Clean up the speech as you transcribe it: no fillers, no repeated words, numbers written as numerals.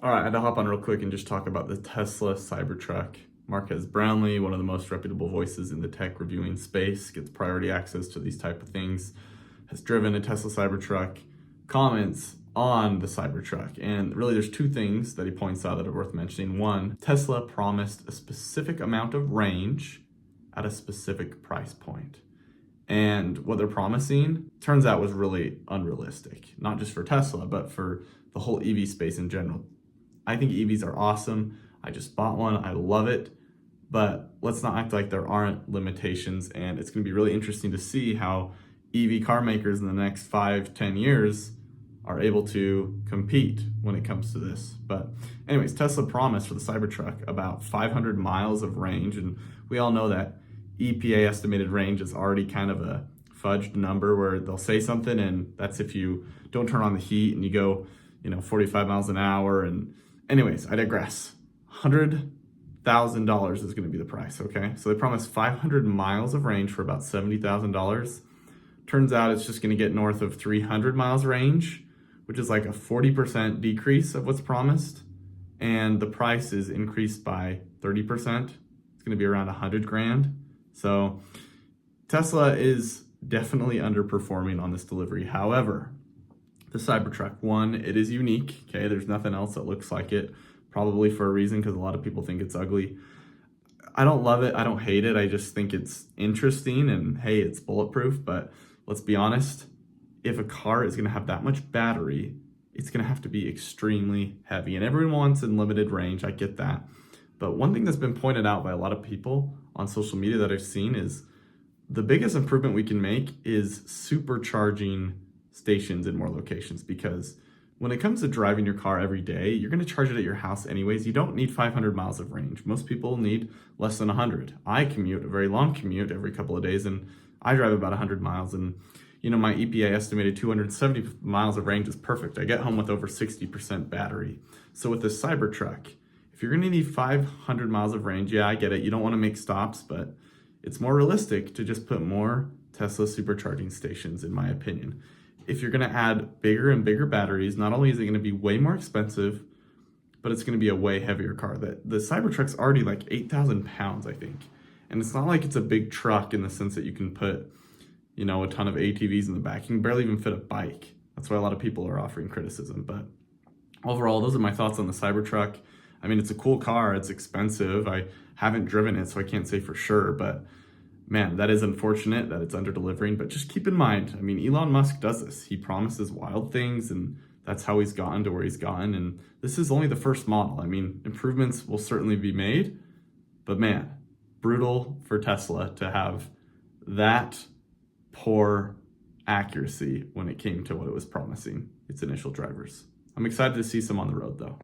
All right, I had to hop on real quick and just talk about the Tesla Cybertruck. Marques Brownlee, one of the most reputable voices in the tech reviewing space, gets priority access to these type of things, has driven a Tesla Cybertruck, comments on the Cybertruck. And really there's two things that he points out that are worth mentioning. One, Tesla promised a specific amount of range at a specific price point. And what they're promising turns out was really unrealistic, not just for Tesla, but for the whole EV space in general. I think EVs are awesome. I just bought one. I love it. But let's not act like there aren't limitations. And it's going to be really interesting to see how EV car makers in the next 5-10 years are able to compete when it comes to this. But anyways, Tesla promised for the Cybertruck about 500 miles of range. And we all know that EPA estimated range is already kind of a fudged number where they'll say something and that's if you don't turn on the heat and you go, 45 miles an hour. And anyways, I digress. $100,000 is going to be the price, okay? So they promised 500 miles of range for about $70,000. Turns out it's just going to get north of 300 miles range, which is like a 40% decrease of what's promised. And the price is increased by 30%. It's going to be around 100 grand. So Tesla is definitely underperforming on this delivery. However, the Cybertruck, one, it is unique, okay? There's nothing else that looks like it, probably for a reason because a lot of people think it's ugly. I don't love it, I don't hate it, I just think it's interesting and hey, it's bulletproof, but let's be honest, if a car is gonna have that much battery, it's gonna have to be extremely heavy and everyone wants unlimited range, I get that. But one thing that's been pointed out by a lot of people on social media that I've seen is the biggest improvement we can make is supercharging stations in more locations, because when it comes to driving your car every day, you're going to charge it at your house anyways. You don't need 500 miles of range. Most people need less than 100. I commute a very long commute every couple of days and I drive about 100 miles and my EPA estimated 270 miles of range is perfect. I get home with over 60% battery. So with this Cybertruck, if you're going to need 500 miles of range, yeah, I get it. You don't want to make stops, but it's more realistic to just put more Tesla supercharging stations, in my opinion. If you're going to add bigger and bigger batteries, not only is it going to be way more expensive, but it's going to be a way heavier car. The Cybertruck's already like 8,000 pounds, I think. And it's not like it's a big truck in the sense that you can put, a ton of ATVs in the back. You can barely even fit a bike. That's why a lot of people are offering criticism. But overall, those are my thoughts on the Cybertruck. I mean, it's a cool car. It's expensive. I haven't driven it, so I can't say for sure, but man, that is unfortunate that it's under delivering, but just keep in mind, I mean, Elon Musk does this. He promises wild things and that's how he's gotten to where he's gotten. And this is only the first model. I mean, improvements will certainly be made, but man, brutal for Tesla to have that poor accuracy when it came to what it was promising its initial drivers. I'm excited to see some on the road though.